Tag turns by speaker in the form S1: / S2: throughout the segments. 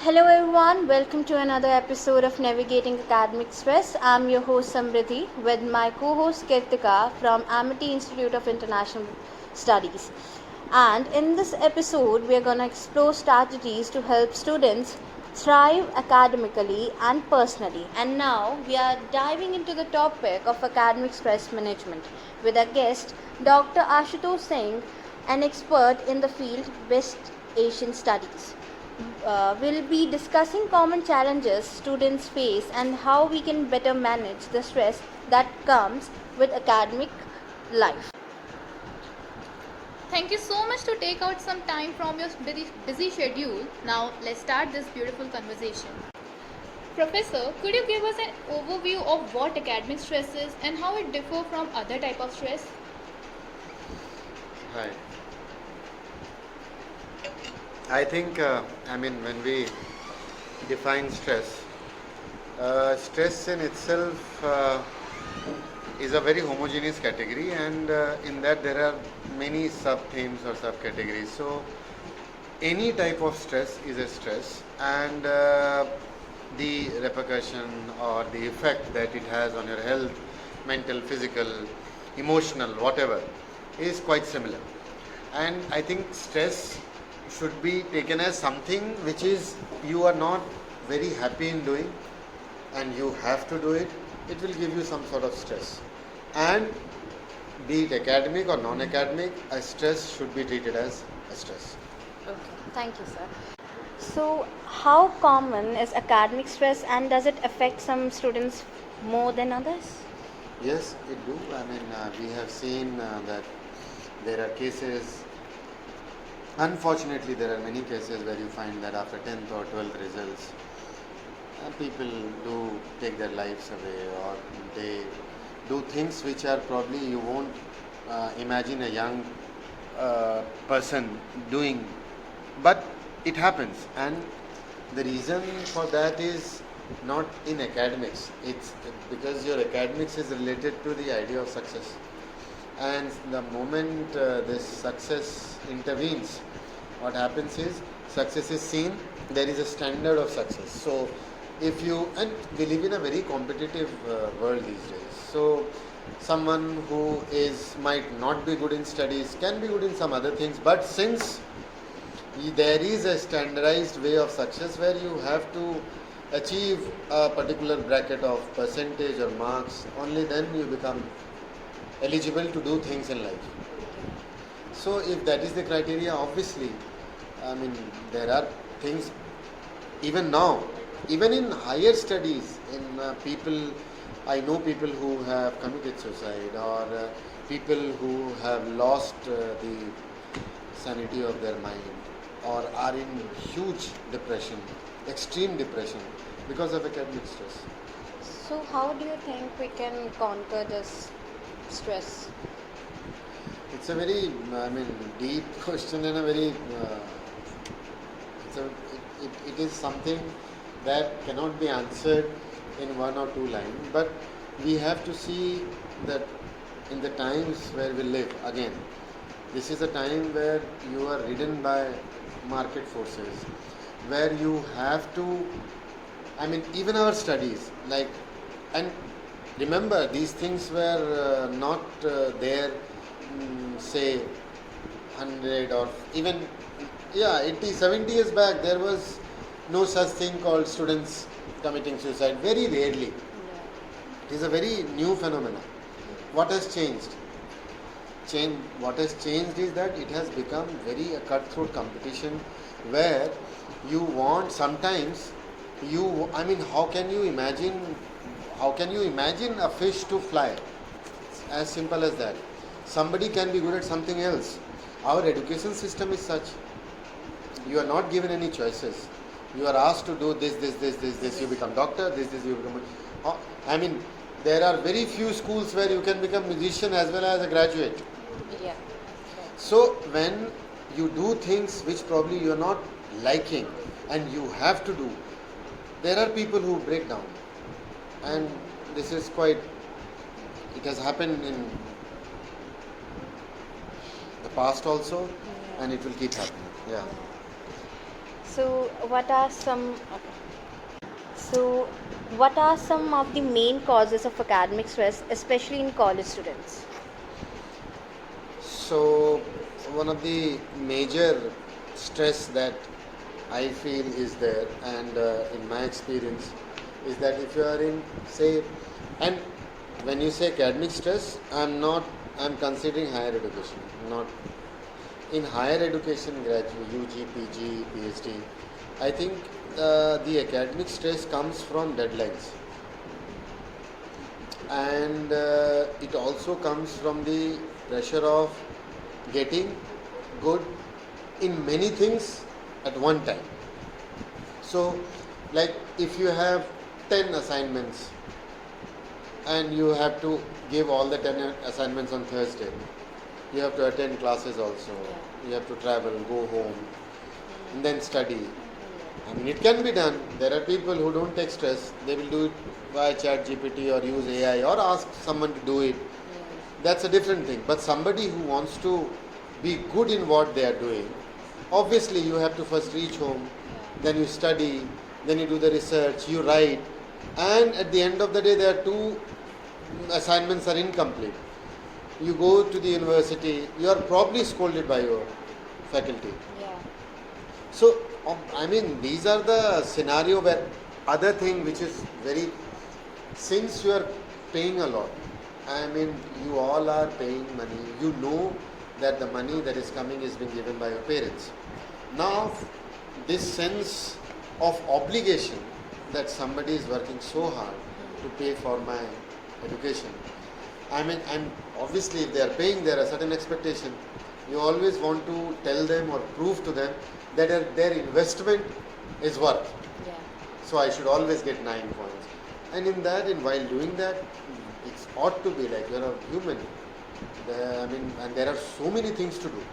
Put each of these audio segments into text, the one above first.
S1: Hello everyone, welcome to another episode of Navigating Academic Stress. I'm your host Samriddhi with my co-host Kirtika from Amity Institute of International Studies. And in this episode, we are going to explore strategies to help students thrive academically and personally. And now we are diving into the topic of academic stress management with our guest Dr. Ashutosh Singh, an expert in the field West Asian Studies. We'll be discussing common challenges students face and how we can better manage the stress that comes with academic life.
S2: Thank you so much to take out some time from your busy schedule. Now let's start this beautiful conversation. Professor, could you give us an overview of what academic stress is and how it differs from other type of stress?
S3: Right. I think, when we define stress, stress in itself is a very homogeneous category, and in that there are many sub-themes or subcategories. So, any type of stress is a stress, and the repercussion or the effect that it has on your health, mental, physical, emotional, whatever, is quite similar. And I think stress should be taken as something which is you are not very happy in doing and you have to do it. It will give you some sort of stress. And be it academic or non-academic, a stress should be treated as a stress.
S1: Okay, thank you, sir. So, how common is academic stress and does it affect some students more than others?
S3: Yes, it do. We have seen that there are cases. Unfortunately, there are many cases where you find that after 10th or 12th results, people do take their lives away, or they do things which are probably you won't imagine a young person doing, but it happens. And the reason for that is not in academics, it's because your academics is related to the idea of success. And the moment this success intervenes, what happens is success is seen, there is a standard of success. So if you, and we live in a very competitive world these days, so someone who might not be good in studies can be good in some other things, but since there is a standardized way of success where you have to achieve a particular bracket of percentage or marks, only then you become eligible to do things in life. So if that is the criteria, obviously, there are things, even now, even in higher studies, I know people who have committed suicide, or people who have lost the sanity of their mind, or are in huge depression, extreme depression, because of academic stress.
S1: So, how do you think we can conquer this stress?
S3: It's a very, deep question, and a very, it is something that cannot be answered in one or two lines. But we have to see that in the times where we live, again, this is a time where you are ridden by market forces, where you have to, even our studies, and remember, these things were not there, say, 100 or even, 80, 70 years back, there was no such thing called students committing suicide. Very rarely. It is a very new phenomenon. What has changed? What has changed is that it has become very a cutthroat competition where you want sometimes, how can you imagine a fish to fly? As simple as that. Somebody can be good at something else. Our education system is such. You are not given any choices. You are asked to do this. You become doctor, this, you become... there are very few schools where you can become musician as well as a graduate.
S1: Yeah.
S3: So when you do things which probably you are not liking and you have to do, there are people who break down. And this is it has happened in the past also, and it will keep happening. Yeah.
S1: So, what are some so what are some of the main causes of academic stress, especially in college students?
S3: So, one of the major stress that I feel is there, and in my experience, is that if you are in, say, and when you say academic stress, I'm considering higher education, not in higher education, graduate, UG, PG, PhD. I think the academic stress comes from deadlines, and it also comes from the pressure of getting good in many things at one time. So, like if you have 10 assignments and you have to give all the 10 assignments on Thursday, you have to attend classes also, you have to travel, go home, and then study. I mean, it can be done. There are people who don't take stress, they will do it via chat GPT or use AI or ask someone to do it. That's a different thing. But somebody who wants to be good in what they are doing, obviously you have to first reach home, then you study, then you do the research, you write, and at the end of the day there are two assignments are incomplete. You go to the university, you are probably scolded by your faculty.
S1: Yeah.
S3: So, I mean, these are the scenario where other thing which is very, since you are paying a lot, I mean, you all are paying money, you know that the money that is coming is being given by your parents. Now, this sense of obligation that somebody is working so hard to pay for my education. I mean, and obviously if they are paying, there are certain expectation. You always want to tell them or prove to them that their investment is worth.
S1: Yeah.
S3: So I should always get 9 points. And in that, while doing that, it ought to be like you're a human. And there are so many things to do.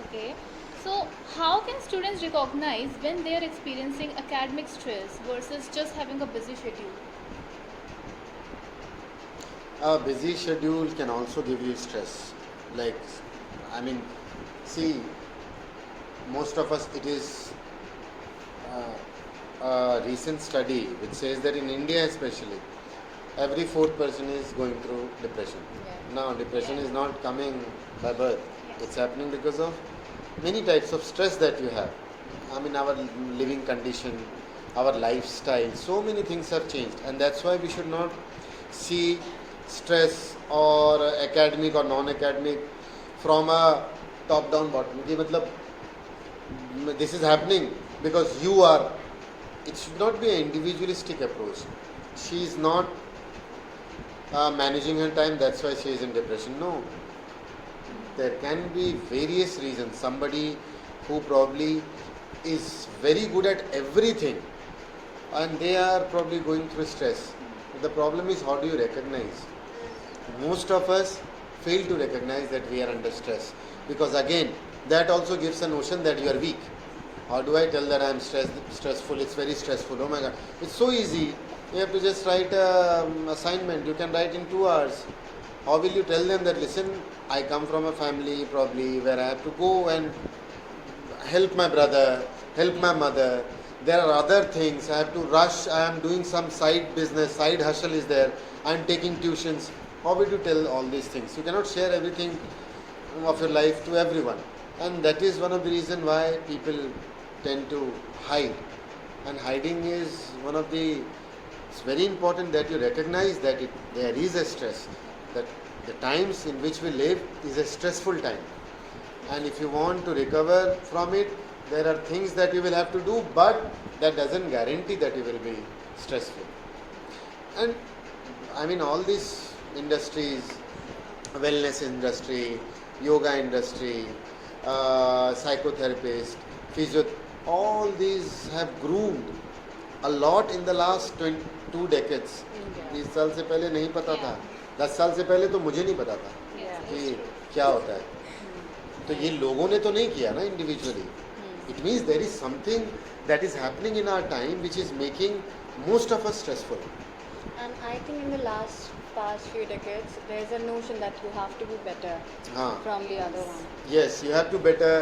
S2: Okay. So, how can students recognize when they are experiencing academic stress versus just having a busy schedule?
S3: A busy schedule can also give you stress. Like, I mean, see, most of us, it is a recent study which says that in India especially, every fourth person is going through depression.
S1: Yeah.
S3: Now, depression is not coming by birth. It's happening because of many types of stress that you have. I mean, our living condition, our lifestyle, so many things have changed. And that's why we should not see stress or academic or non-academic from a top-down bottom. This is happening because you are. It should not be an individualistic approach. She is not managing her time, that's why she is in depression. No. There can be various reasons. Somebody who probably is very good at everything and they are probably going through stress. The problem is, how do you recognize? Most of us fail to recognize that we are under stress, because again, that also gives a notion that you are weak. How do I tell that I am stressful? It's very stressful. Oh my God. It's so easy. You have to just write an assignment. You can write in 2 hours. How will you tell them that, listen, I come from a family probably where I have to go and help my brother, help my mother. There are other things. I have to rush. I am doing some side business, side hustle is there. I am taking tuitions. How will you tell all these things? You cannot share everything of your life to everyone. And that is one of the reasons why people tend to hide. And hiding is one of the, it's very important that you recognize that there is a stress. That the times in which we live is a stressful time. And if you want to recover from it, there are things that you will have to do, but that doesn't guarantee that you will be stressful. And I mean, all these industries, wellness industry, yoga industry, psychotherapist, physio, all these have groomed a lot in the last 2 decades. 20 साल से पहले नहीं पता था, 10 साल से पहले तो मुझे नहीं पता था कि क्या होता है. तो ये लोगों ने तो नहीं किया ना individually. It means there is something that is happening in our time which is making most of us stressful.
S1: And I think in the past few decades, there's a notion that you have to be better
S3: Ah.
S1: from the other one.
S3: Yes, you have to better.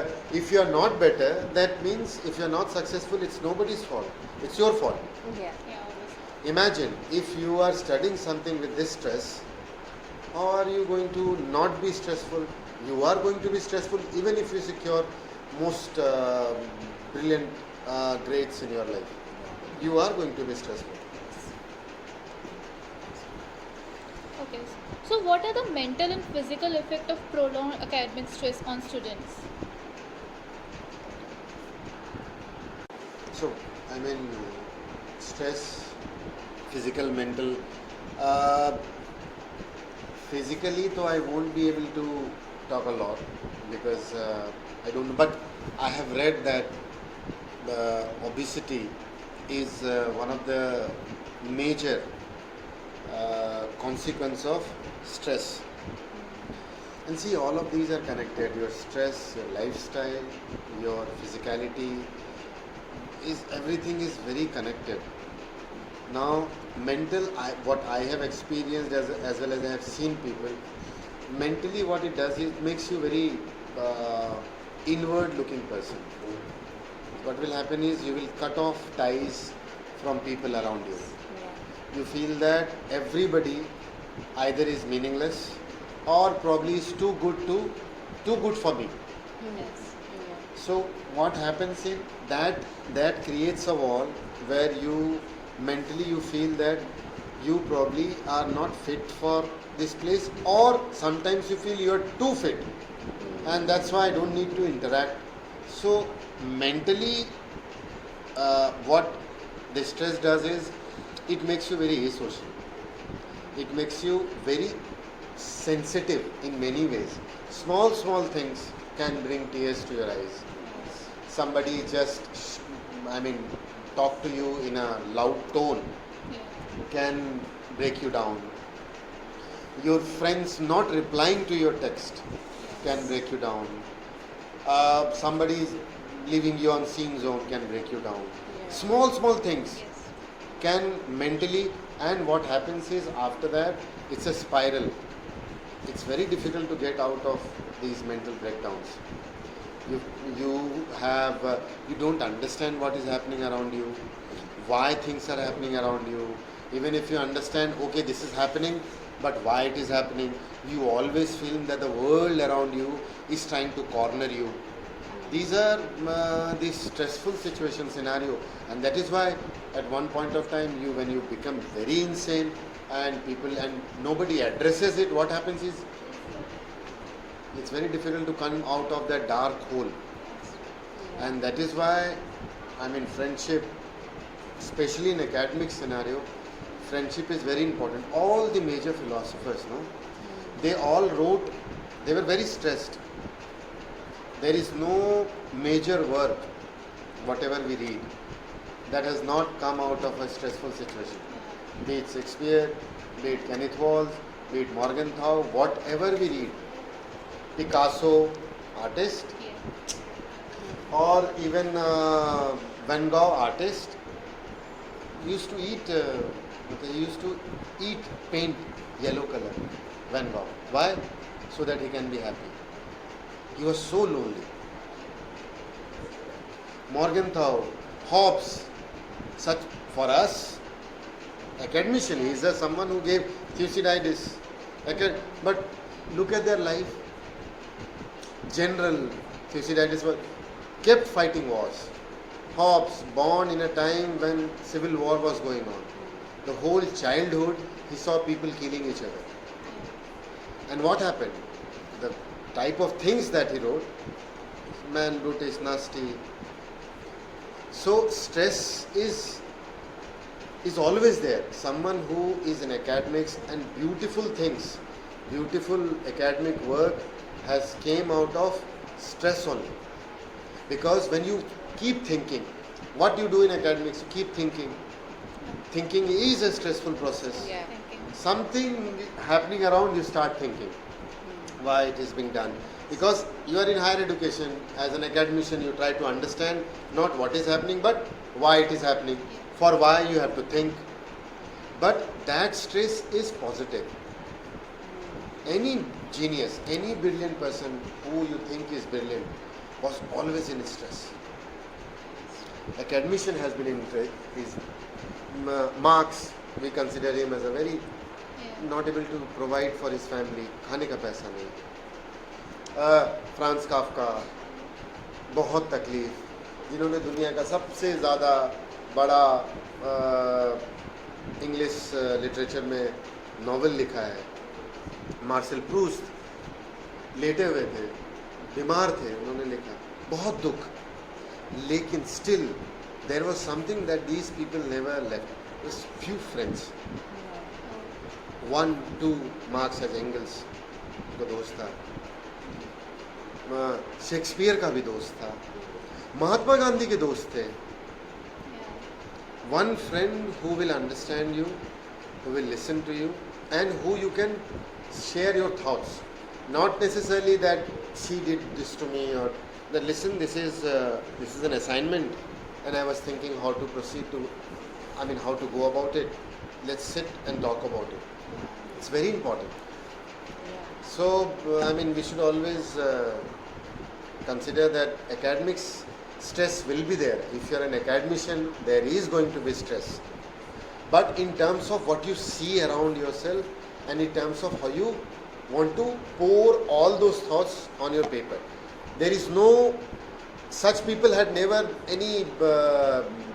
S3: If you are not better, that means if you are not successful, it's nobody's fault. It's your fault.
S1: Yeah.
S2: Yeah, obviously.
S3: Imagine if you are studying something with this stress, or are you going to not be stressful? You are going to be stressful even if you secure most brilliant grades in your life. You are going to be stressful.
S2: Okay. So, what are the mental and physical effect of prolonged academic stress on students?
S3: So, I mean, stress, physical, mental. Uh, Physically, though, I won't be able to talk a lot because I don't know. But I have read that obesity is one of the major consequence of stress. And see, all of these are connected. Your stress, your lifestyle, your physicality, everything is very connected. Now, what I have experienced as well as I have seen people, mentally what it does is it makes you very inward looking person. What will happen is you will cut off ties from people around you. You feel that everybody either is meaningless or probably is too good for me.
S2: Yes.
S3: So what happens is that creates a wall where you mentally you feel that you probably are not fit for this place, or sometimes you feel you are too fit and that's why I don't need to interact. So mentally what the stress does is it makes you very asocial. It makes you very sensitive in many ways. Small things can bring tears to your eyes. Somebody just talk to you in a loud tone
S2: Yeah.
S3: can break you down. Your friends not replying to your text can break you down. Somebody is leaving you on scene zone can break you down.
S1: Yeah.
S3: Small things
S2: Yes.
S3: can mentally, and what happens is after that it's a spiral. It's very difficult to get out of these mental breakdowns. You don't understand what is happening around you, why things are happening around you. Even if you understand, okay, this is happening, but why it is happening, you always feel that the world around you is trying to corner you. These are the stressful situation scenario, and that is why at one point of time when you become very insane and nobody addresses it, what happens is it's very difficult to come out of that dark hole. And that is why friendship, especially in academic scenario, friendship is very important. All the major philosophers, they all wrote, they were very stressed. There is no major work, whatever we read, that has not come out of a stressful situation. Be it Shakespeare, be it Kenneth Walls, be it Morgenthau, whatever we read, Picasso, artist,
S2: Yeah.
S3: or even Van Gogh, artist, used to eat paint yellow color. Van Gogh. Why? So that he can be happy. He was so lonely. Morgenthau, Hobbes, such for us, academician, he is someone who gave Thucydides. But look at their life. General Thucydides kept fighting wars. Hobbes, born in a time when civil war was going on. The whole childhood, he saw people killing each other. And what happened? The type of things that he wrote, man, brutish, nasty. So stress is always there. Someone who is in academics and beautiful things, beautiful academic work has came out of stress only. Because when you keep thinking, what you do in academics, you keep thinking. Thinking is a stressful process.
S1: Yeah.
S2: Thinking.
S3: Something happening around, you start thinking why it is being done. Because you are in higher education, as an academician, you try to understand not what is happening, but why it is happening. For why you have to think. But that stress is positive. Any genius, any brilliant person who you think is brilliant was always in stress. Academician has been in stress. Marx, we consider him as a very not able to provide for his family, खाने का पैसा नहीं. France Kafka, बहुत तकलीफ, जिन्होंने दुनिया का सबसे ज़्यादा बड़ा इंग्लिश लिटरेचर में नॉवेल लिखा है. मार्सेल प्रूस्ट लेटे हुए थे, बीमार थे, उन्होंने लिखा, बहुत दुख. लेकिन still there was something that these people never left. Just few friends. 1, 2 Marx as Engels का दोस्त था, शेक्सपियर का भी दोस्त था, महात्मा गांधी के दोस्त थे. One friend who will understand you, who will listen to you, and who you can share your thoughts. Not necessarily that she did this to me, or that listen, this is an assignment, and I was thinking how to proceed to, how to go about it. Let's sit and talk about it. It's very important. So, we should always consider that academics stress will be there. If you're an academician, there is going to be stress. But in terms of what you see around yourself, and in terms of how you want to pour all those thoughts on your paper, there is no such people had never any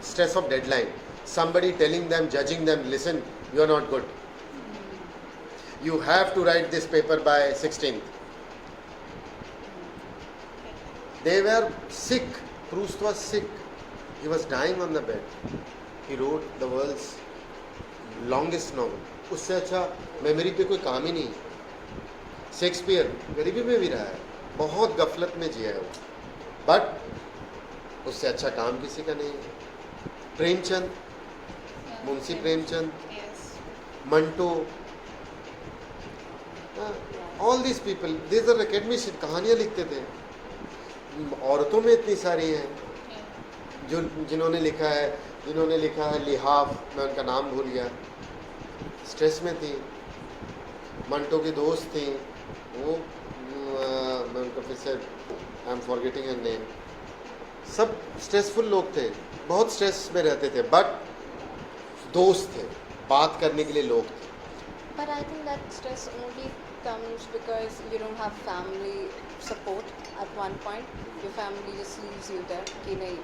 S3: stress of deadline. Somebody telling them, judging them, listen, you are not good. You have to write this paper by 16th. They were sick. Proust was sick. He was dying on the bed. He wrote the world's longest novel. उससे अच्छा memory पे कोई काम ही नहीं. Shakespeare गरीबी में भी रहा है, बहुत गफलत में जिया है वो, बट उससे अच्छा काम किसी का नहीं है. Premchand, Munshi Premchand, Manto, all this people, these are academician, कहानियाँ लिखते थे. औरतों में इतनी सारी हैं जो जिन्होंने लिखा है लिहाफ, मैं उनका नाम भूल गया, स्ट्रेस में थी. मंटो की दोस्त थी वो, मैं उनका फिर से I am forgetting her name. सब स्ट्रेसफुल लोग थे, बहुत स्ट्रेस में रहते थे, बट दोस्त थे, बात करने के लिए लोग थे.
S1: But I think that stress only comes because you don't have family support at one point. Your family just leaves you there कि नहीं,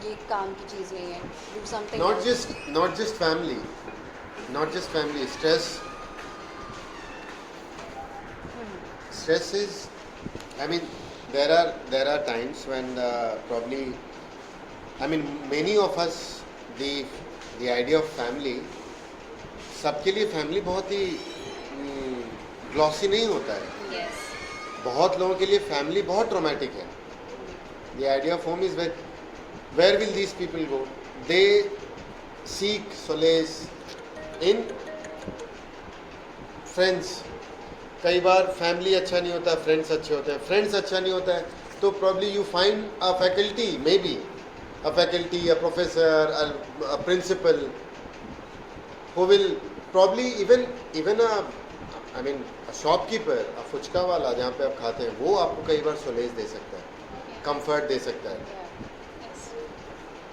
S1: ये काम की चीज़ नहीं है, do something
S3: Not
S1: else.
S3: just family, stress. Stress is, there are times when probably, many of us, the idea of family, सबके लिए family बहुत ही ग्लॉसी नहीं होता है.
S2: Yes.
S3: बहुत लोगों के लिए फैमिली बहुत ट्रॉमेटिक है. The idea of home is where will these people go? They seek solace in friends. कई बार फैमिली अच्छा नहीं होता, फ्रेंड्स अच्छे होते हैं. फ्रेंड्स अच्छा नहीं होता है तो probably you find a faculty, maybe a faculty, a professor, a principal, who will probably even a shopkeeper, a fuchka वाला जहाँ पे आप खाते हैं, वो आपको कई बार सोलेस दे सकता है, कंफर्ट दे सकता है.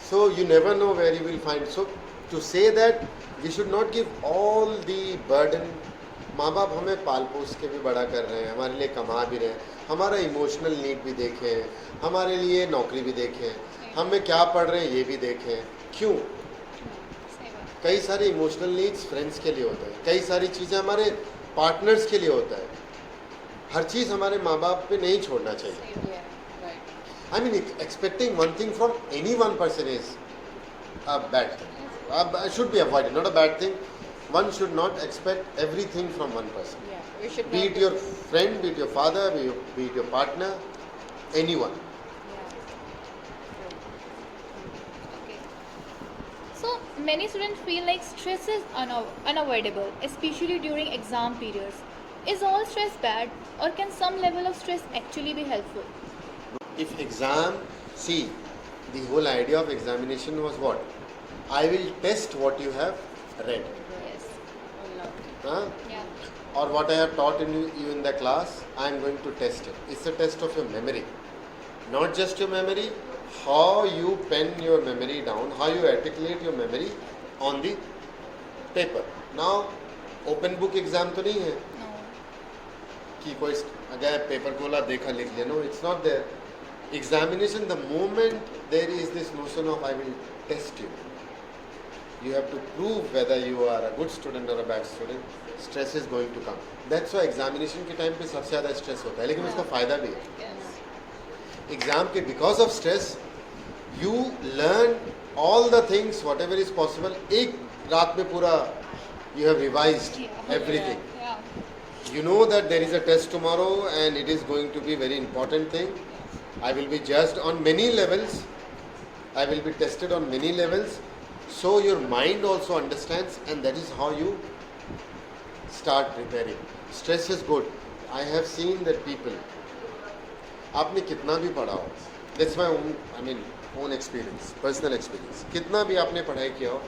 S3: So you never know where you will find. So to say that we should not give all the burden. माँ बाप हमें पाल पोस के भी बड़ा कर रहे हैं, हमारे लिए कमा भी रहे हैं, हमारा इमोशनल नीड भी देखें, हमारे लिए नौकरी भी देखें, हमें क्या पढ़ रहे हैं ये भी देखें. क्यों? कई सारे इमोशनल नीड्स फ्रेंड्स के लिए होता है, कई सारी चीज़ें हमारे पार्टनर्स के लिए होता है. हर चीज़ हमारे माँ बाप पे नहीं छोड़ना चाहिए. Expecting one thing from any one person is a bad thing. Should be avoided, not a bad thing. One should not expect everything from one person.
S1: We should
S3: Be
S1: not
S3: it
S1: do
S3: your
S1: this.
S3: friend, be it your father, be it your partner, anyone.
S2: Okay. So many students feel like stress is unavoidable, especially during exam periods. Is all stress bad, or can some level of stress actually be helpful?
S3: If see, the whole idea of examination was what? I will test what you have read.
S2: Yes.
S3: Huh?
S2: Yeah.
S3: Or what I have taught you in the class, I am going to test it. It's a test of your memory. Not just your memory, how you pen your memory down, how you articulate your memory on the paper. Now, open book exam तो नहीं है
S2: No.
S3: कि कोई अगर paper खोला देखा लिख लिया. No, it's not there. Examination, the moment there is this notion of I will test you. You have to prove whether you are a good student or a bad student. Stress is going to come. That's why examination के time पे सबसे ज़्यादा stress होता है. लेकिन उसका फ़ायदा भी है.
S2: Yes.
S3: Exam के because of stress, you learn all the things whatever is possible. एक रात में पूरा you have revised everything.
S2: Yeah.
S3: You know that there is a test tomorrow and it is going to be very important thing. I will be judged on many levels. I will be tested on many levels. So your mind also understands, and that is how you start preparing. Stress is good. I have seen that people, आपने कितना भी पढ़ा हो, that's my own experience, personal experience. कितना भी आपने पढ़ाई किया हो,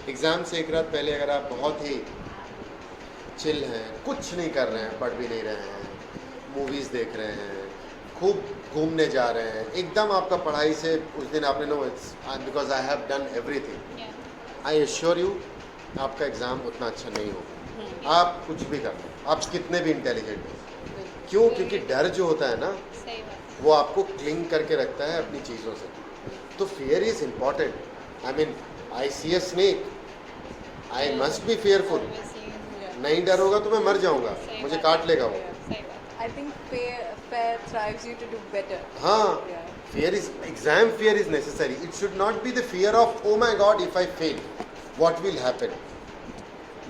S3: एग्ज़ाम से एक रात पहले अगर आप बहुत ही चिल हैं, कुछ नहीं कर रहे हैं, पढ़ भी नहीं रहे हैं, मूवीज़ देख रहे हैं, खूब घूमने जा रहे हैं, एकदम आपका पढ़ाई से उस दिन आपने know it's because I have done everything.
S2: Yeah.
S3: I assure you आपका एग्ज़ाम उतना अच्छा नहीं होगा. आप कुछ भी कर लो, आप कितने भी इंटेलिजेंट हो. क्यों? क्योंकि डर जो होता है ना,
S2: सही बात.
S3: वो आपको क्लिंग करके रखता है अपनी चीज़ों से. तो fear is important. I see a snake, I must be fearful. नहीं डर होगा तो मैं मर जाऊंगा, मुझे काट लेगा वो.
S2: सही बात.
S4: I think fear drives you to do better.
S3: हाँ,
S4: Yeah.
S3: exam fear is necessary. It should not be the fear of, oh my God, if I fail, what will happen?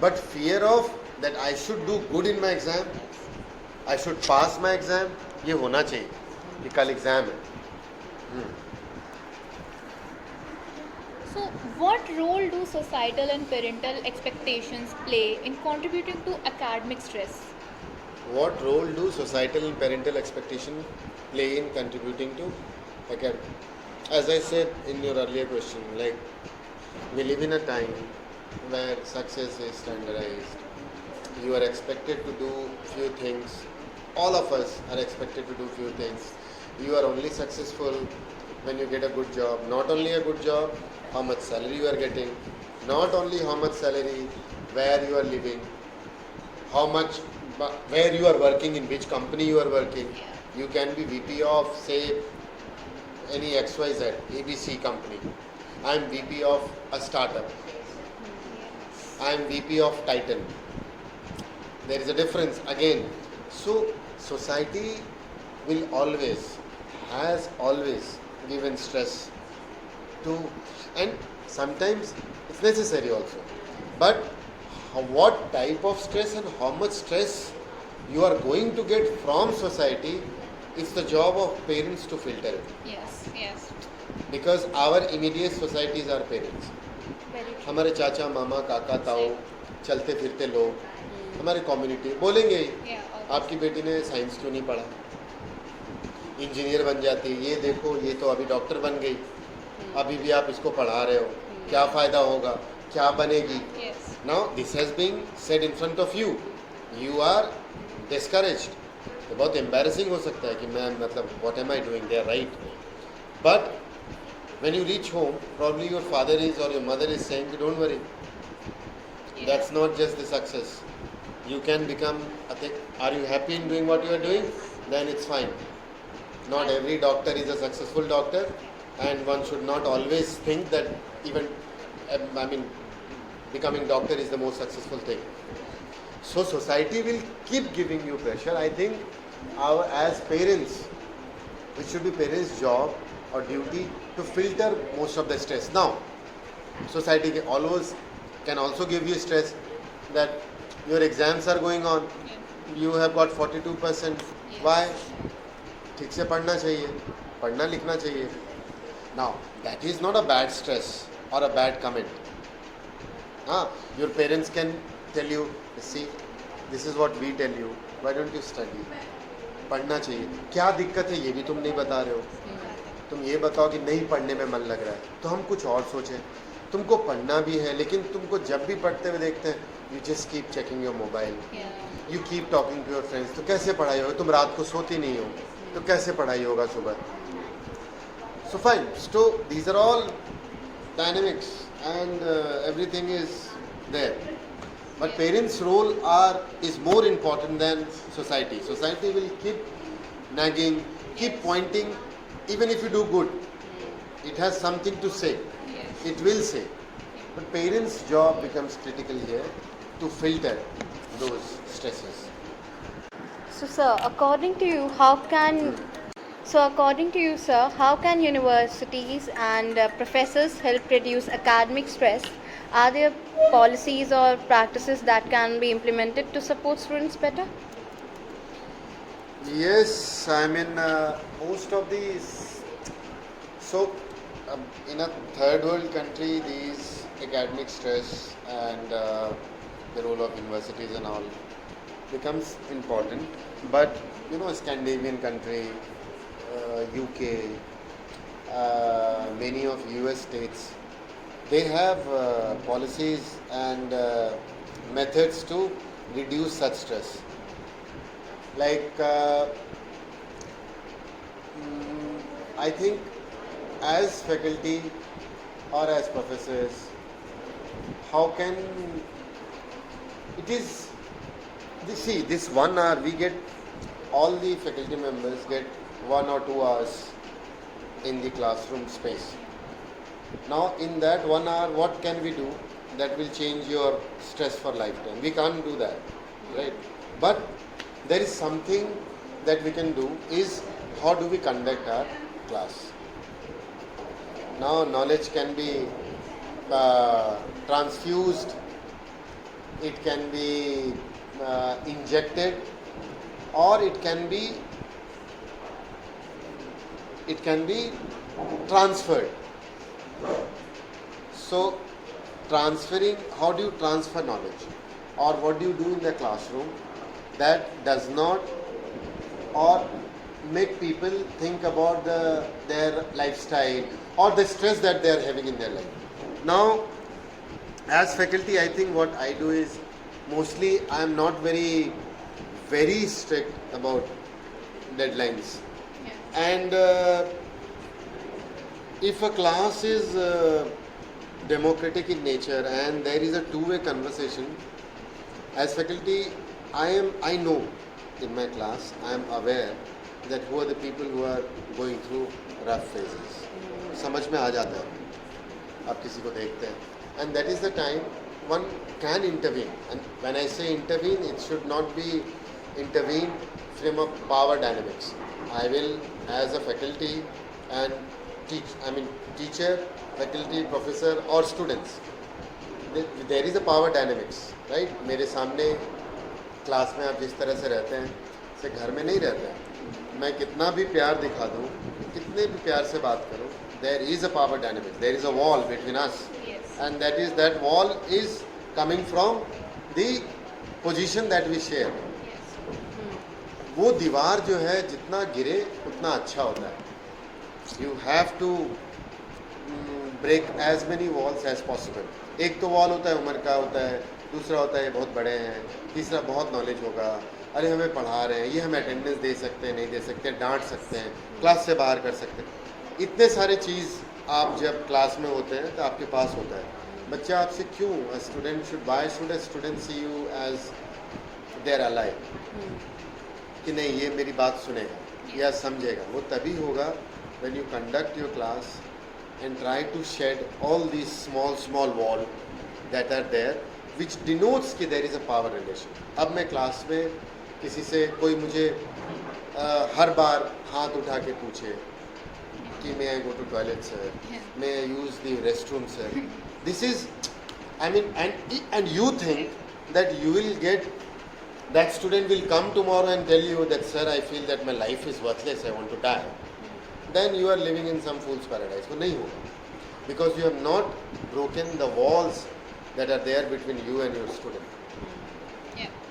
S3: But fear of that I should do good in my exam, I should pass my exam, ये होना चाहिए. ये कल exam है.
S2: So, what role do societal and parental expectations play in contributing to academic stress?
S3: What role do societal and parental expectation play in contributing to academic? As I said in your earlier question, like we live in a time where success is standardized. You are expected to do few things. All of us are expected to do few things. You are only successful when you get a good job. Not only a good job, how much salary you are getting. Not only how much salary, where you are living, how much, where you are working, in which company you are working. You can be VP of, say, any XYZ, ABC company. I am VP of a startup. I am VP of Titan. There is a difference again. So society will always, has always given stress to, and sometimes it's necessary also. But what type of stress and how much stress you are going to get from society, it's the job of parents to filter it.
S2: Yes, yes.
S3: Because our immediate societies are parents.
S2: Very true.
S3: हमारे चाचा मामा काका ताऊ चलते फिरते लोग, हमारी community बोलेंगे ही,
S2: Yeah, obviously.
S3: आपकी बेटी ने साइंस क्यों नहीं पढ़ा, इंजीनियर बन जाती, ये देखो ये तो अभी डॉक्टर बन गई, अभी भी आप इसको पढ़ा रहे हो, क्या फ़ायदा होगा, क्या बनेगी.
S2: Yes.
S3: Now this has been said in front of you. You are discouraged. तो बहुत embarrassing हो सकता है कि मैं मतलब what am I doing? They are right. But when you reach home, probably your father is or your mother is saying, don't worry. That's not just the success. You can become a thing. Are you happy in doing what you are doing? Then it's fine. Not every doctor is a successful doctor, and one should not always think that even becoming doctor is the most successful thing. So society will keep giving you pressure. I think as parents, it should be parents' job or duty to filter most of the stress. Now, society can also give you stress that your exams are going on. You have got 42%. Why? ठीक से पढ़ना चाहिए, पढ़ना लिखना चाहिए. Now, that is not a bad stress or a bad comment. Your parents can tell you, see, this is what we tell you. Why don't you study? पढ़ना चाहिए. क्या दिक्कत है ये भी तुम नहीं बता रहे हो. तुम ये बताओ कि नहीं पढ़ने में मन लग रहा है, तो हम कुछ और सोचें. तुमको पढ़ना भी है, लेकिन तुमको जब भी पढ़ते हुए देखते हैं, you just keep checking your mobile, you keep talking to your friends. तो कैसे पढ़ाई होगी? तुम रात को सोती नहीं हो, तो कैसे पढ़ाई होगा सुबह? So fine. So these are all dynamics, and everything is there. But parents' role is more important than society. Society will keep nagging, keep pointing. Even if you do good, it has something to say. It will say. But parents' job becomes critical here to filter those stresses.
S1: So, sir, according to you, how can universities and professors help reduce academic stress? Are there policies or practices that can be implemented to support students better?
S3: Yes, I mean, most of these. So, in a third world country, these academic stress and the role of universities and all becomes important. But Scandinavian country, UK, many of US states, they have policies and methods to reduce such stress. Like, I think as faculty or as professors, how can it is, see, this 1 hour we get, all the faculty members get 1 or 2 hours in the classroom space. Now in that 1 hour, what can we do that will change your stress for lifetime? We can't do that, right? But there is something that we can do, is how do we conduct our class. Now knowledge can be transfused, it can be injected, or it can be transferred. So transferring, how do you transfer knowledge, or what do you do in the classroom that does not or make people think about their lifestyle or the stress that they are having in their life. Now as faculty, I think what I do is, mostly I am not very strict about deadlines. And if a class is democratic in nature and there is a two-way conversation, as faculty, I know in my class, I am aware that who are the people who are going through rough phases. समझ में आ जाता है, आप किसी को देखते हैं, and that is the time one can intervene. And when I say intervene, it should not be intervene from a power dynamics. I will, as a faculty and teacher, faculty, professor or students, there is a power dynamics, right? मेरे सामने class में आप जिस तरह से रहते हैं, से घर में नहीं रहते हैं. मैं कितना भी प्यार दिखा दूँ, कितने भी प्यार से बात करूँ, there is a power dynamics. There is a wall between us, and that wall is coming from the position that we share. वो दीवार जो है जितना गिरे उतना अच्छा होता है. You have to break as many walls as possible. एक तो वॉल होता है उम्र का होता है, दूसरा होता है बहुत बड़े हैं, तीसरा बहुत नॉलेज होगा, अरे हमें पढ़ा रहे हैं, ये हम अटेंडेंस दे सकते हैं, नहीं दे सकते, डांट सकते हैं, क्लास से बाहर कर सकते हैं. इतने सारे चीज़ आप जब क्लास में होते हैं तो आपके पास होता है. बच्चा आपसे क्यों, why should a student see you as their ally, कि नहीं ये मेरी बात सुनेगा या समझेगा. वो तभी होगा when you conduct your class and try to shed all these small wall that are there, which denotes कि there is a power relation. अब मैं क्लास में किसी से कोई मुझे हर बार हाथ उठा के पूछे कि may I go to toilet sir, may I use the restroom sir, this is, and you think that you will get, that student will come tomorrow and tell you that sir I feel that my life is worthless, I want to die, then you are living in some fool's paradise. वो नहीं होगा, because you have not broken the walls that are there between you and your student.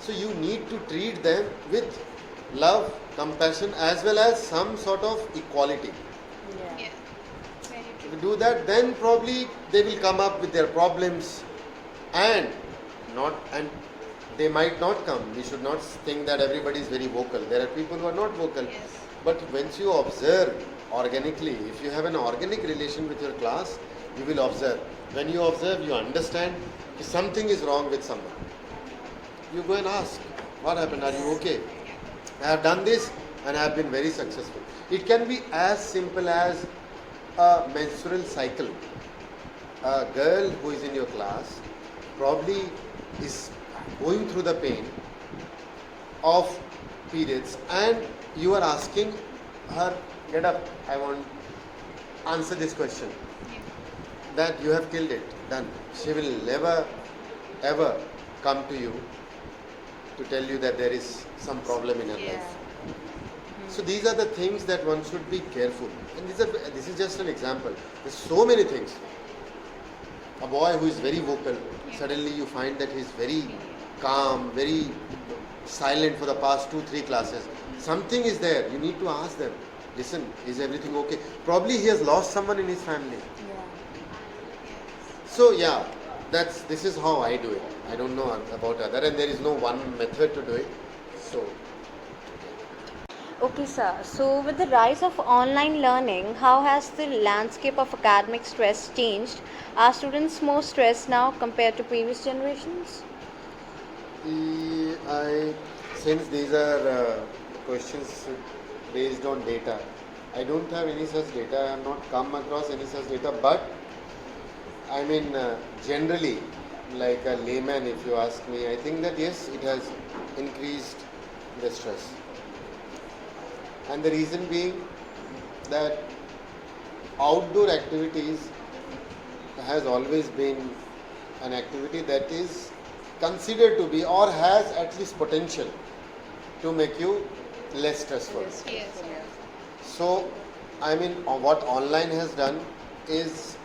S3: So you need to treat them with love, compassion, as well as some sort of equality.
S2: Very true.
S3: If you do that, then probably they will come up with their problems, and they might not come. We should not think that everybody is very vocal. There are people who are not vocal.
S2: Yes.
S3: But once you observe organically, if you have an organic relation with your class, you will observe. When you observe, you understand that something is wrong with someone. You go and ask, what happened? Are you okay? I have done this and I have been very successful. It can be as simple as a menstrual cycle. A girl who is in your class probably is going through the pain of periods, and you are asking her, get up, I want answer this question. That you have killed it, done. She will never ever come to you to tell you that there is some problem in her life. So these are the things that one should be careful. And this is just an example. There's so many things. A boy who is very vocal, suddenly you find that he's very calm, very silent for the past 2-3 classes. Something is there. You need to ask them, listen, is everything okay? Probably he has lost someone in his family. So yeah, this is how I do it. I don't know about other, and there is no one method to do it. So
S1: Okay, sir. So, with the rise of online learning, how has the landscape of academic stress changed? Are students more stressed now compared to previous generations?
S3: Since these are questions based on data, I don't have any such data. I have not come across any such data. But I mean, generally, like a layman, if you ask me, I think that yes, it has increased the stress. And the reason being that outdoor activities has always been an activity that is considered to be, or has at least potential to make you less stressful.
S2: Yes.
S3: So, I mean, what online has done is,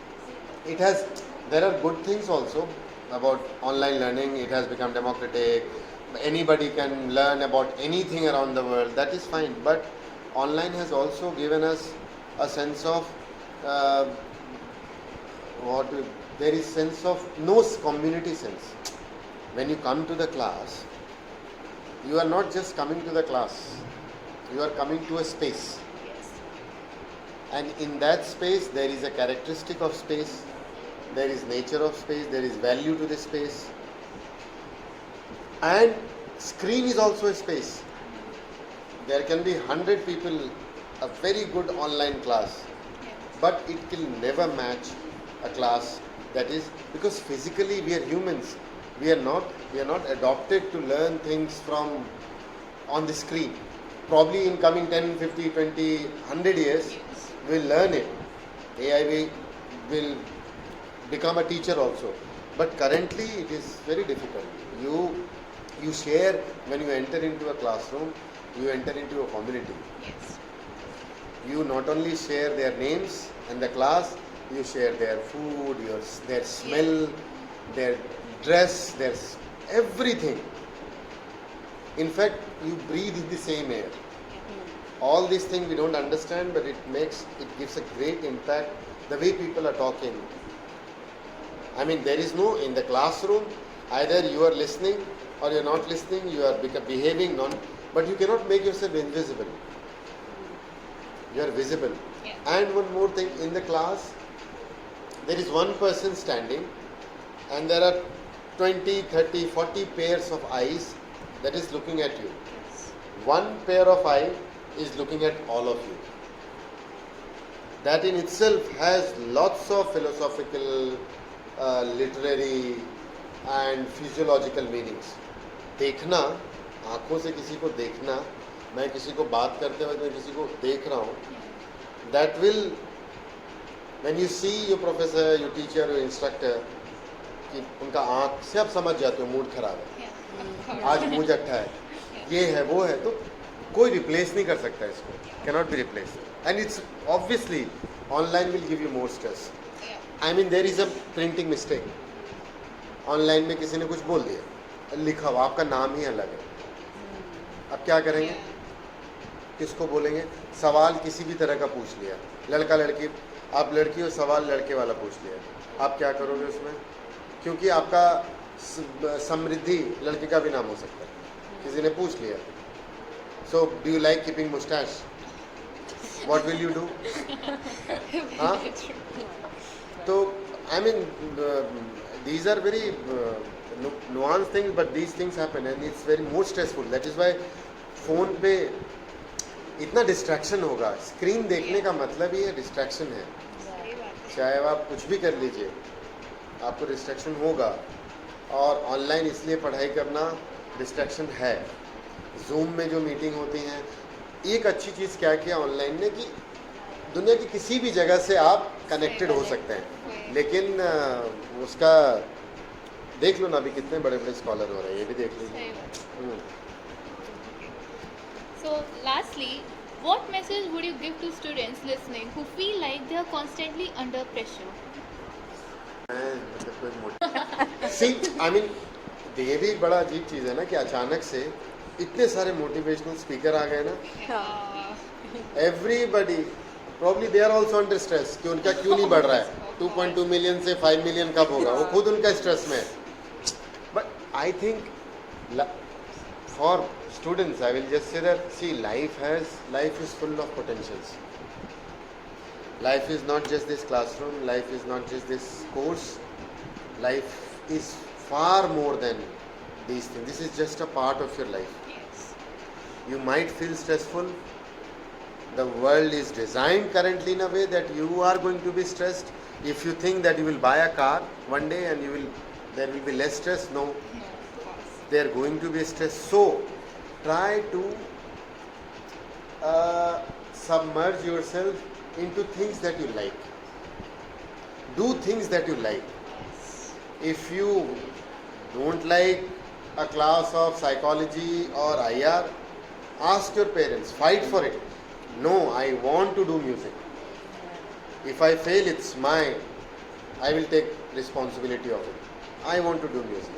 S3: there are good things also about online learning. It has become democratic. Anybody can learn about anything around the world. That is fine. But online has also given us a sense of there is sense of no community sense. When you come to the class, you are not just coming to the class, you are coming to a space. And in that space, there is a characteristic of space, there is nature of space, there is value to the space. And screen is also a space. There can be 100 people, a very good online class, but it will never match a class that is, because physically we are humans. We are not adopted to learn things from on the screen. Probably in coming 10, 50, 20, 100 years, we will learn it. AI will become a teacher also. But currently it is very difficult. You share, when you enter into a classroom, you enter into a community. You not only share their names and the class, you share their food, their smell, their dress, their everything. In fact, you breathe in the same air. All these things we don't understand, but it gives a great impact. The way people are talking. I mean, there is no, in the classroom, either you are listening or you are not listening, you are behaving but you cannot make yourself invisible. You are visible. And one more thing, in the class, there is one person standing and there are 20, 30, 40 pairs of eyes that is looking at you. One pair of eye is looking at all of you. That in itself has lots of philosophical, literary and physiological meanings. देखना, आँखों से किसी को देखना, मैं किसी को बात करते हुए मैं किसी को देख रहा हूँ, that will, when you see your professor, your teacher, your instructor, कि उनका आँख से आप समझ जाते हो मूड खराब है, आज मुझ अट्ठा है, ये है वो है, तो कोई रिप्लेस नहीं कर सकता इसको, cannot be replaced. And it's obviously online will give you more stress. I mean, there is a printing mistake. Online में किसी ने कुछ बोल दिया, लिखा हुआ आपका नाम ही अलग है, अब क्या करेंगे, किसको बोलेंगे? सवाल किसी भी तरह का पूछ लिया, लड़का लड़की, आप लड़की हो, सवाल लड़के वाला पूछ लिया, आप क्या करोगे उसमें? क्योंकि आपका समृद्धि लड़के का भी नाम हो सकता है, किसी ने पूछ लिया. So do you like keeping moustache? What will you do? हाँ, तो I mean these are very nuanced things, but these things happen and it's very more stressful. That is why phone पे इतना डिस्ट्रैक्शन होगा. Screen देखने का मतलब ही है distraction है. चाहे आप कुछ भी कर लीजिए, आपको डिस्ट्रैक्शन होगा. और ऑनलाइन इसलिए पढ़ाई करना डिस्ट्रैक्शन है. जूम में जो मीटिंग होती हैं, एक अच्छी चीज़ क्या किया ऑनलाइन ने कि दुनिया की किसी भी जगह से आप कनेक्टेड हो सकते हैं. लेकिन उसका देख लो ना, अभी कितने बड़े बड़े स्कॉलर हो रहे हैं, ये भी देख लीजिए.
S2: So lastly, what message would you give to students listening who feel like they are constantly under pressure?
S3: See I mean ये भी बड़ा अजीब चीज़ है ना कि अचानक से इतने सारे मोटिवेशनल स्पीकर आ गए ना. Everybody probably they are also under stress कि उनका क्यों नहीं बढ़ रहा है. 2.2 मिलियन से 5 मिलियन कब होगा, वो खुद उनका स्ट्रेस में है. But I think for students I will just say that, see, life is full of potentials. Life is not just this classroom, life is not just this course. Life is far more than these things. This is just a part of your life.
S2: Yes.
S3: You might feel stressful. The world is designed currently in a way that you are going to be stressed. If you think that you will buy a car one day and there will be less stress, no. There are going to be stress. So try to submerge yourself into things that you like. Do things that you like. If you don't like a class of psychology or IR, ask your parents, fight for it. No, I want to do music. If I fail, it's mine. I will take responsibility of it. I want to do music.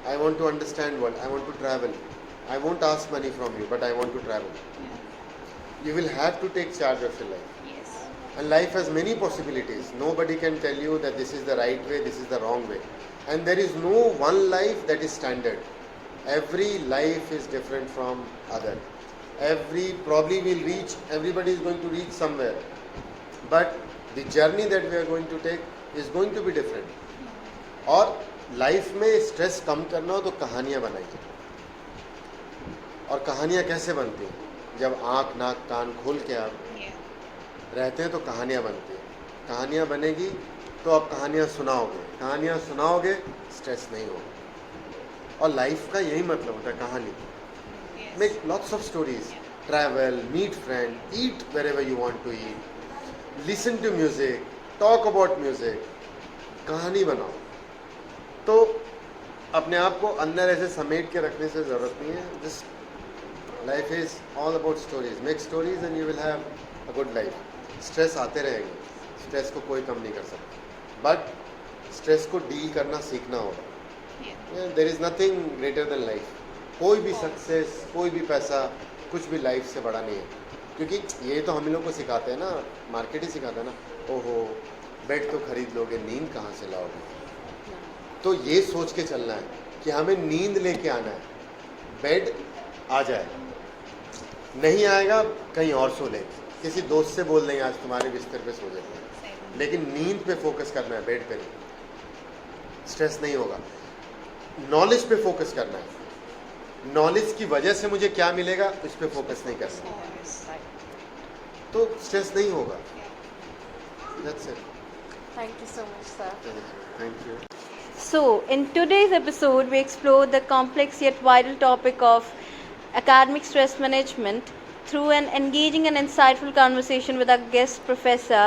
S3: I want to understand world. I want to travel. I won't ask money from you, but I want to travel. You will have to take charge of your life.
S2: Yes.
S3: And life has many possibilities. Nobody can tell you that this is the right way, this is the wrong way. And there is no one life that is standard. Every life is different from other. Probably will reach, everybody is going to reach somewhere. But the journey that we are going to take is going to be different. और life में stress कम करना हो तो कहानियाँ बनाइए. और कहानियाँ कैसे बनती हैं? जब आँख नाक कान खोल के आप रहते हैं तो कहानियाँ बनती हैं. कहानियाँ बनेगी तो आप कहानियाँ सुनाओगे, स्ट्रेस नहीं होगा. और लाइफ का यही मतलब होता है, कहानी. Make lots of stories, travel, meet friend, eat wherever you want to eat, listen to music, talk about music. कहानी बनाओ. तो अपने आप को अंदर ऐसे समेट के रखने से ज़रूरत नहीं है. Just life is all about stories. Make stories and you will have a good life. Stress आते रहेंगे, स्ट्रेस को कोई कम नहीं कर सकता, बट स्ट्रेस को डील करना सीखना होगा. There is nothing greater than life. कोई भी सक्सेस, कोई भी पैसा, कुछ भी लाइफ से बड़ा नहीं है. क्योंकि ये तो हम लोग को सिखाते हैं ना, मार्केट ही सिखाता है ना. ओहो, बेड तो खरीद लोगे, नींद कहाँ से लाओगे? तो ये सोच के चलना है कि हमें नींद लेके आना है. बेड आ जाए, नहीं आएगा कहीं और सो ले, किसी दोस्त से बोल देंगे आज तुम्हारे बिस्तर पे सो जाते हैं. लेकिन नींद पे फोकस करना है, बेड पे नहीं. स्ट्रेस नहीं होगा. नॉलेज पे फोकस करना है. नॉलेज की वजह से मुझे क्या मिलेगा, उस पर फोकस नहीं करना, तो स्ट्रेस नहीं होगा. That's it.
S4: Thank you so much, sir.
S3: Thank you.
S1: So, in today's episode, we explored the complex yet vital topic of academic stress management through an engaging and insightful conversation with our guest professor,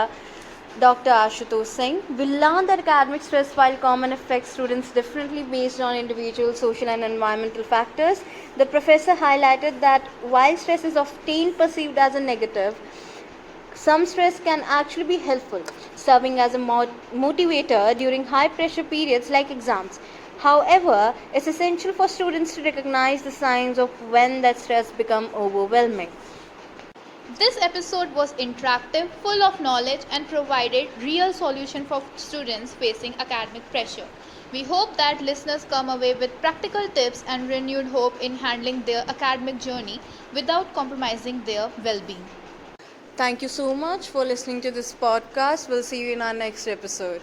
S1: Dr. Ashutosh Singh. We learned that academic stress, while common, affects students differently based on individual, social, and environmental factors. The professor highlighted that while stress is often perceived as a negative, some stress can actually be helpful, serving as a motivator during high-pressure periods like exams. However, it's essential for students to recognize the signs of when that stress becomes overwhelming.
S2: This episode was interactive, full of knowledge, and provided real solution for students facing academic pressure. We hope that listeners come away with practical tips and renewed hope in handling their academic journey without compromising their well-being.
S1: Thank you so much for listening to this podcast. We'll see you in our next episode.